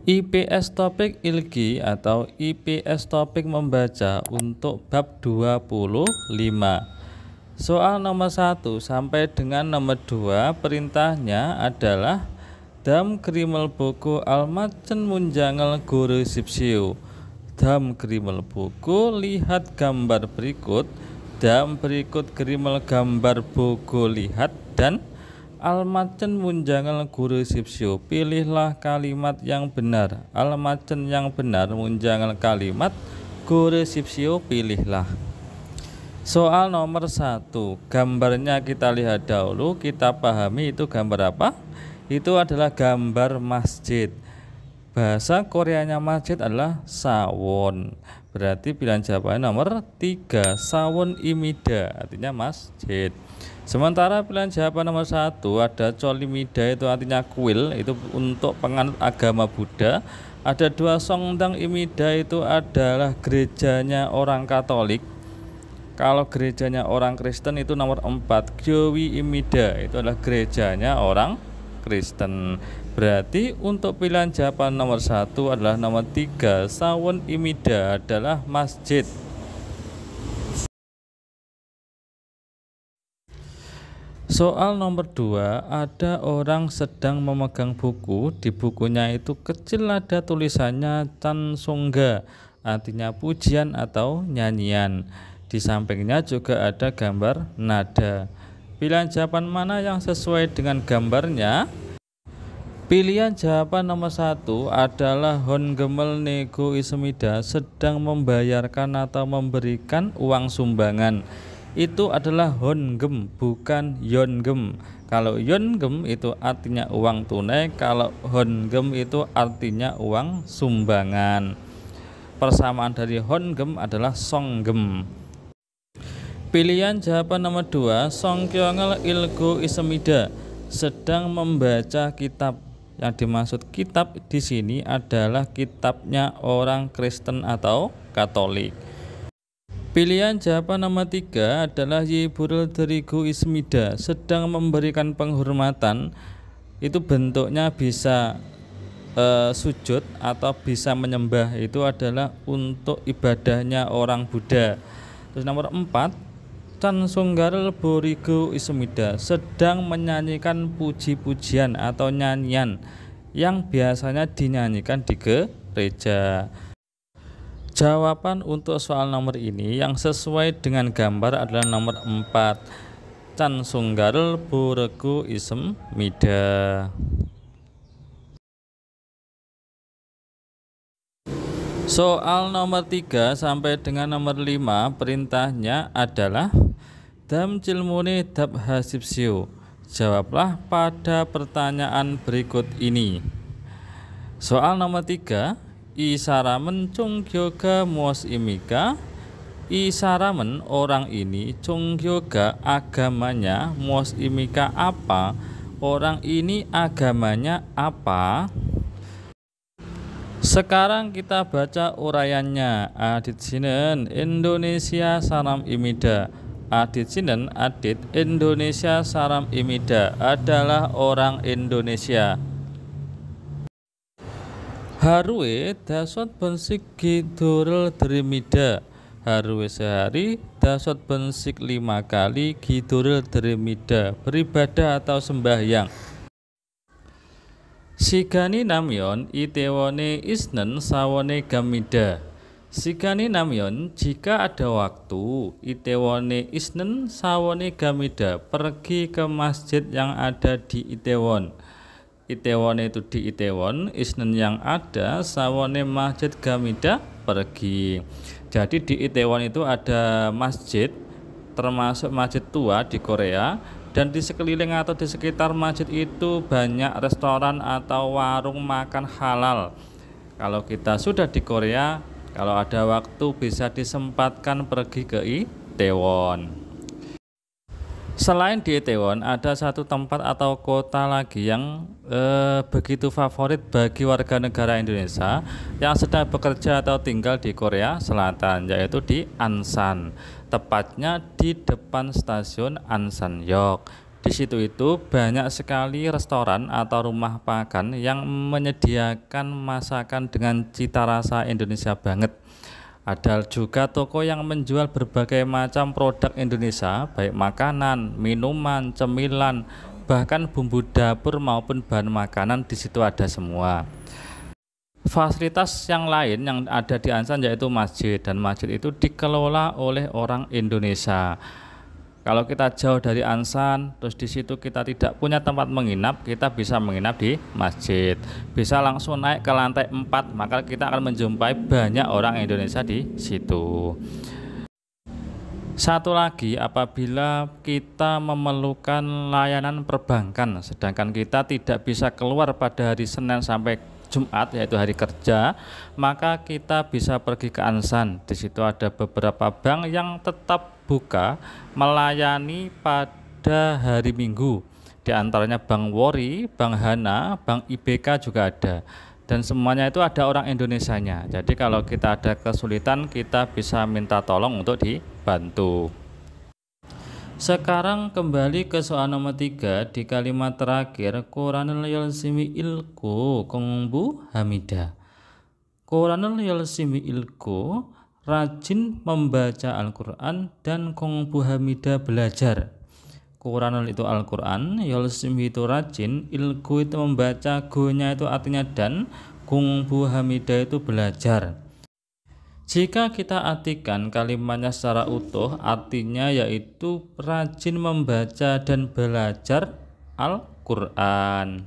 IPS topik ilgi atau IPS topik membaca untuk bab 25. Soal nomor 1 sampai dengan nomor 2 perintahnya adalah dam krimel buku almacen munjangal guru sipsiu. Dam krimel buku lihat gambar berikut. Dam berikut krimel gambar buku lihat dan almacen munjangal guru sipsiu. Pilihlah kalimat yang benar. Almacen yang benar munjangal kalimat guru sipsiu pilihlah. Soal nomor 1, gambarnya kita lihat dahulu, kita pahami itu gambar apa? Itu adalah gambar masjid. Bahasa Koreanya masjid adalah sawon. Berarti pilihan jawabannya nomor 3, sawon imida, artinya masjid. Sementara pilihan jawaban nomor 1 ada colimida, itu artinya kuil, itu untuk penganut agama Buddha. Ada 2 songdang imida, itu adalah gerejanya orang Katolik. Kalau gerejanya orang Kristen itu nomor 4, Gyowi imida, itu adalah gerejanya orang Kristen. Berarti untuk pilihan jawaban nomor 1 adalah nomor 3, sawon imida adalah masjid. Soal nomor 2, ada orang sedang memegang buku. Di bukunya itu kecil ada tulisannya Chansongga, artinya pujian atau nyanyian. Di sampingnya juga ada gambar nada. Pilihan jawaban mana yang sesuai dengan gambarnya? Pilihan jawaban nomor 1 adalah Hongemel Nego Ismida sedang membayarkan atau memberikan uang sumbangan. Itu adalah hongem, bukan yongem. Kalau yongem itu artinya uang tunai, kalau hongem itu artinya uang sumbangan. Persamaan dari hongem adalah songgem. Pilihan jawaban nomor 2, Songkyongel Ilgo Ismida sedang membaca kitab. Yang dimaksud kitab di sini adalah kitabnya orang Kristen atau Katolik. Pilihan jawaban nomor 3 adalah Yiburul Derigu Ismida sedang memberikan penghormatan. Itu bentuknya bisa sujud atau bisa menyembah, itu adalah untuk ibadahnya orang Buddha. Terus nomor 4, Chansonggarel Borigo Ismida sedang menyanyikan puji-pujian atau nyanyian yang biasanya dinyanyikan di gereja. Jawaban untuk soal nomor ini yang sesuai dengan gambar adalah nomor 4, Chansonggarel Borigo Ismida. Soal nomor 3 sampai dengan nomor 5 perintahnya adalah dam cilmune dab hasipsiu. Jawablah pada pertanyaan berikut ini. Soal nomor 3, Isaramen Chonggyoga Mos Imika. Isaramen orang ini, Chonggyoga agamanya, Mos Imika apa? Orang ini agamanya apa? Sekarang kita baca uraiannya. Adit sinen Indonesia saram imida. Adit sinen adit Indonesia saram imida adalah orang Indonesia. Harue dasot bensik gidurel drimida. Harue sehari dasot bensik 5 kali gidurel drimida, beribadah atau sembahyang. Sigani namyon itewone isnen sawone gamida. Sigani namyon jika ada waktu, itewone isnen sawone gamida, pergi ke masjid yang ada di Itaewon. Itaewon itu di Itaewon, isnen yang ada, sawone masjid gamida, pergi. Jadi di Itaewon itu ada masjid, termasuk masjid tua di Korea. Dan di sekeliling atau di sekitar masjid itu banyak restoran atau warung makan halal. Kalau kita sudah di Korea, kalau ada waktu bisa disempatkan pergi ke Itaewon. Selain di Itaewon, ada satu tempat atau kota lagi yang begitu favorit bagi warga negara Indonesia yang sedang bekerja atau tinggal di Korea Selatan, yaitu di Ansan. Tepatnya di depan stasiun Ansan-yok. Di situ itu banyak sekali restoran atau rumah makan yang menyediakan masakan dengan cita rasa Indonesia banget. Ada juga toko yang menjual berbagai macam produk Indonesia, baik makanan, minuman, cemilan, bahkan bumbu dapur maupun bahan makanan di situ ada semua. Fasilitas yang lain yang ada di Ansan yaitu masjid, dan masjid itu dikelola oleh orang Indonesia. Kalau kita jauh dari Ansan, terus di situ kita tidak punya tempat menginap, kita bisa menginap di masjid. Bisa langsung naik ke lantai 4, maka kita akan menjumpai banyak orang Indonesia di situ. Satu lagi, apabila kita memerlukan layanan perbankan, sedangkan kita tidak bisa keluar pada hari Senin sampai Jumat, yaitu hari kerja, maka kita bisa pergi ke Ansan. Di situ ada beberapa bank yang tetap buka melayani pada hari Minggu. Di antaranya Bank Wori, Bank Hana, Bank IBK juga ada. Dan semuanya itu ada orang Indonesianya. Jadi kalau kita ada kesulitan, kita bisa minta tolong untuk dibantu. Sekarang kembali ke soal nomor 3 di kalimat terakhir, Quranul yalsimi ilku kongbu hamida. Quranul yalsimi ilku, rajin membaca Al-Quran, dan kongbu hamida belajar. Quranul itu Al-Quran, yalsimi itu rajin, ilku itu membaca, go-nya itu artinya dan, kongbu hamida itu belajar. Jika kita artikan kalimatnya secara utuh, artinya yaitu rajin membaca dan belajar Al-Quran.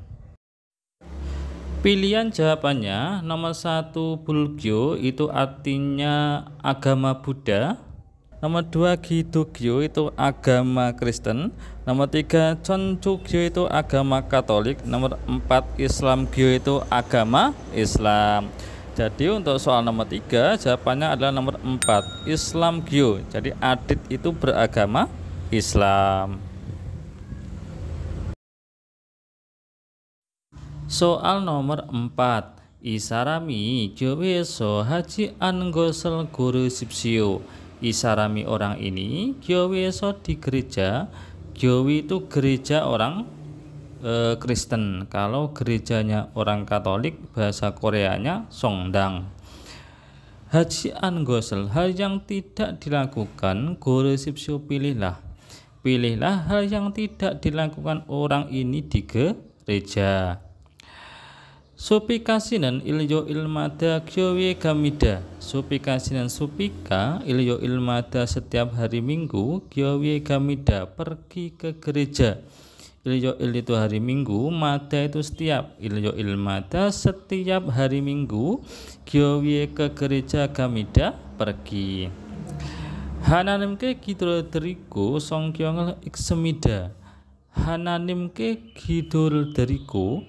Pilihan jawabannya nomor 1 Bulgyo itu artinya agama Buddha. Nomor 2 Gidogyo itu agama Kristen. Nomor 3 Chonchugyo itu agama Katolik. Nomor 4 Islamgyo itu agama Islam. Jadi untuk soal nomor 3 jawabannya adalah nomor 4 Islamgyo. Jadi Adit itu beragama Islam. Soal nomor 4, Isarami Gyoweso Haji Anggosel Guru Sipsio. Isarami orang ini, Gyoweso di gereja. Gyowi itu gereja orang Kristen. Kalau gerejanya orang Katolik, bahasa Koreanya Songdang. Haji Anggosel, hal yang tidak dilakukan Guru Sipsio pilihlah. Pilihlah hal yang tidak dilakukan orang ini di gereja. Supikasinan ilyo ilmada gyowe gamida. Supikasinan supika ilyo ilmada setiap hari Minggu, gyowe gamida pergi ke gereja. Ilyo il itu hari Minggu, mada itu setiap. Ilyo ilmada setiap hari Minggu, gyowe ke gereja gamida pergi. Hananimke kidul deriku songkyongel iksemida. Hananimke kidul deriku,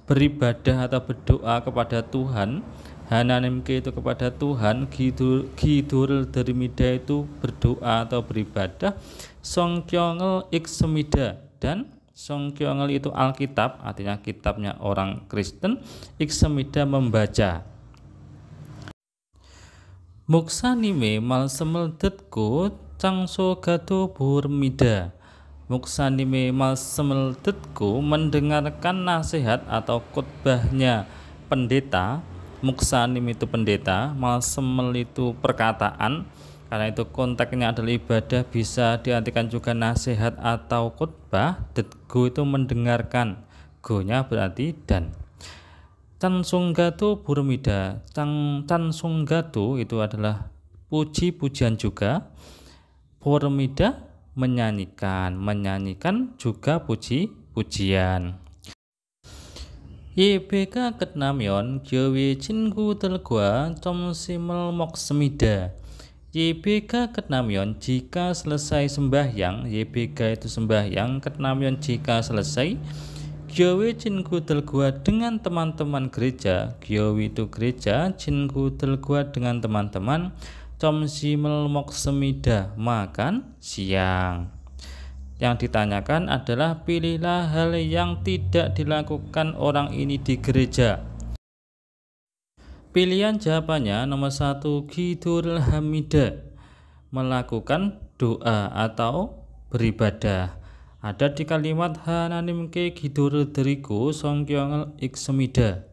beribadah atau berdoa kepada Tuhan. Hananimke itu kepada Tuhan, Gidul Derimida itu berdoa atau beribadah. Songkyongel iksemida, dan Songkyongel itu Alkitab, artinya kitabnya orang Kristen. Iksemida membaca. Muksanime mal semeldetku cangso gato burmida. Muksanime mal semeldetku, mendengarkan nasihat atau khotbahnya pendeta. Muksanim itu pendeta, mal semel itu perkataan. Karena itu konteksnya adalah ibadah, bisa diartikan juga nasihat atau khotbah. Detku itu mendengarkan, go-nya berarti dan. Cansunggatu burmida. Cansunggatu itu adalah puji-pujian juga. Burmida menyanyikan juga puji-pujian. YBK ketnamyon gyowe cinku telgua comsimel moksemida. YBK ketnamyon jika selesai sembahyang. YBK itu sembahyang, ketnamyon jika selesai. Gyowe cinku telgua dengan teman-teman gereja. Gyowe itu gereja, cinku telgua dengan teman-teman. Comsimel moksemida, makan siang. Yang ditanyakan adalah pilihlah hal yang tidak dilakukan orang ini di gereja. Pilihan jawabannya nomor 1 Gidul Hamida, melakukan doa atau beribadah. ada di kalimat hananimke gidur deriku songkyongel iksemida.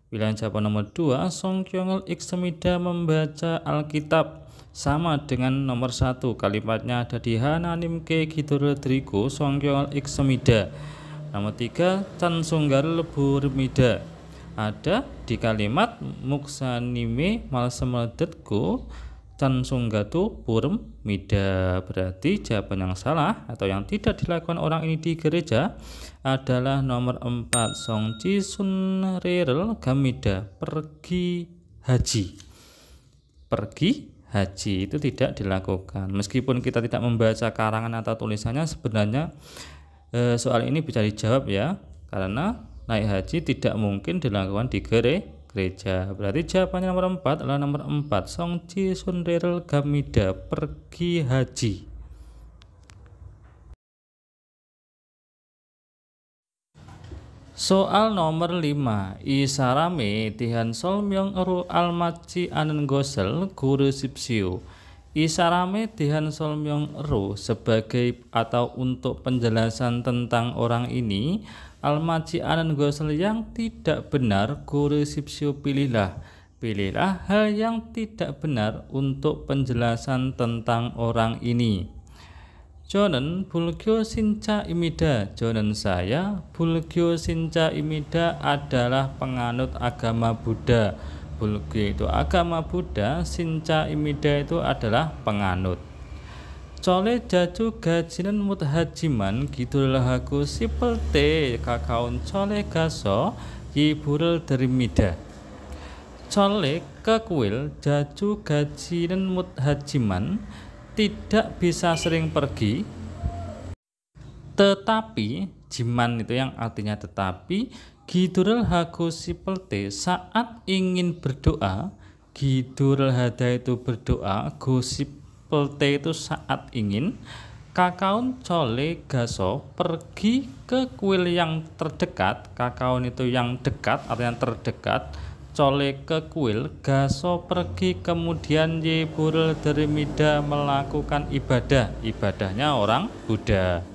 Pilihan jawaban nomor 2, songkyongel iksemida membaca Alkitab. Sama dengan nomor 1, kalimatnya ada di hananimke gidur deriku songkyongel iksemida. Nomor 3, cansunggar burmida. Ada di kalimat muksanime malsemeledetku cansunggatu purm mida. Berarti jawaban yang salah atau yang tidak dilakukan orang ini di gereja adalah nomor 4, songci sunrerel gamida, pergi haji. Pergi haji itu tidak dilakukan. Meskipun kita tidak membaca karangan atau tulisannya, sebenarnya soal ini bisa dijawab ya, karena naik haji tidak mungkin dilakukan di gereja. Berarti jawabannya nomor 4 adalah nomor 4, songci sunrerel gamida, pergi haji. Soal nomor 5, isarame tihan solmyong eru almaci anen gosel guru sipsiu. Isarame tihan solmyong eru sebagai atau untuk penjelasan tentang orang ini, almaci anen gosel yang tidak benar guru sipsiu pilihlah. Pilihlah hal yang tidak benar untuk penjelasan tentang orang ini. Jonen Bulgyo Sinca Imida. Jonen saya Bulgyo Sinca Imida adalah penganut agama Buddha. Bulgyo itu agama Buddha, Sinca Imida itu adalah penganut. Cole jaju gajinan muthajiman gitulah aku sipelte kakaun cole gaso yiburel derimida. Cole kekuil jaju gajinan muthajiman tidak bisa sering pergi, tetapi jiman itu yang artinya tetapi, gidurul haku sipelte saat ingin berdoa, gidurul hada itu berdoa, gosipelte itu saat ingin, kakaun cole gaso pergi ke kuil yang terdekat, kakaun itu yang dekat artinya terdekat, cole ke kuil, gaso pergi, kemudian yeburul derimida melakukan ibadah. Ibadahnya orang Buddha.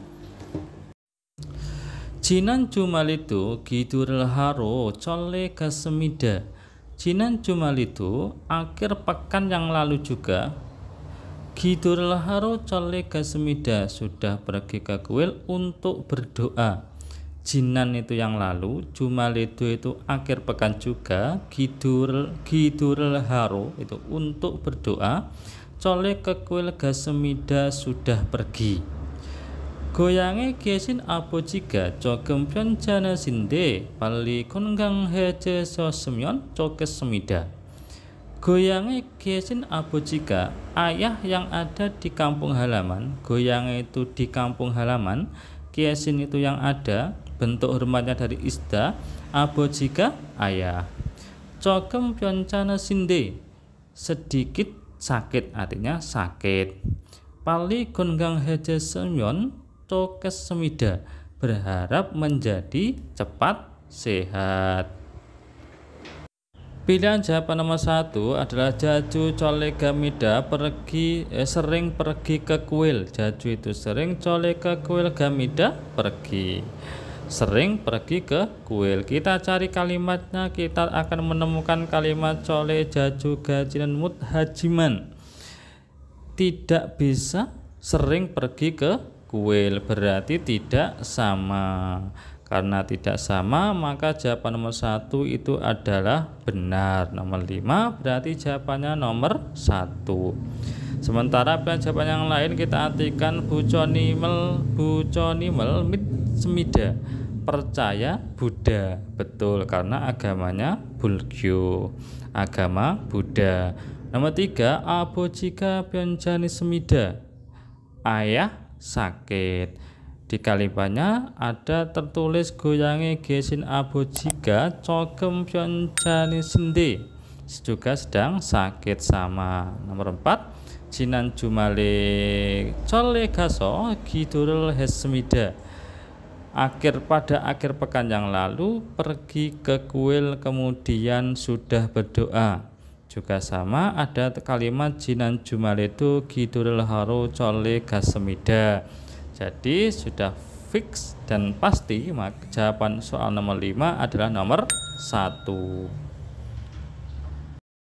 Jinan Jumalitu gidurul haro cole gasemida. Jinan Jumalitu akhir pekan yang lalu juga gidurul haro cole gasemida sudah pergi ke kuil untuk berdoa. Jinan itu yang lalu, Jumalitu itu akhir pekan juga, Gidurul haro itu untuk berdoa, cole ke kuil gasemida sudah pergi. Goyange gesin abojika cogempyon jana sinde pali kongang heje sosemyon cokes semida. Goyange gesin abojika, ayah yang ada di kampung halaman, goyange itu di kampung halaman, gesin itu yang ada, bentuk hormatnya dari isda, abojika ayah. Cogem pyoncana sinde, sedikit sakit artinya sakit. Pali gonggang heje semyon cokes semida, berharap menjadi cepat sehat. Pilihan jawaban nomor 1 adalah jaju cole gamida sering pergi ke kuil. Jaju itu sering, cole ke kuil, gamida pergi. Sering pergi ke kuil. Kita cari kalimatnya, kita akan menemukan kalimat cole jaju gajinan muthajiman. Tidak bisa sering pergi ke kuil, berarti tidak sama. Karena tidak sama, maka jawaban nomor 1 itu adalah benar. Nomor 5 berarti jawabannya nomor 1. Sementara pilihan jawaban yang lain kita artikan buconimel mit semida, percaya Buddha. Betul, karena agamanya Bulgyo, agama Buddha. Nomor 3, abojika pyoncani semida, ayah sakit. Di kalimatnya ada tertulis goyange gesin abojika cogem pyoncani sinde, juga sedang sakit sama. Nomor 4, jinan jumale cole gaso gidurul hesmida, pada akhir pekan yang lalu pergi ke kuil kemudian sudah berdoa. Juga sama, ada kalimat jinan jumale itu gidurul haro cole gasemida. Jadi sudah fix dan pasti, maka jawaban soal nomor 5 adalah nomor 1.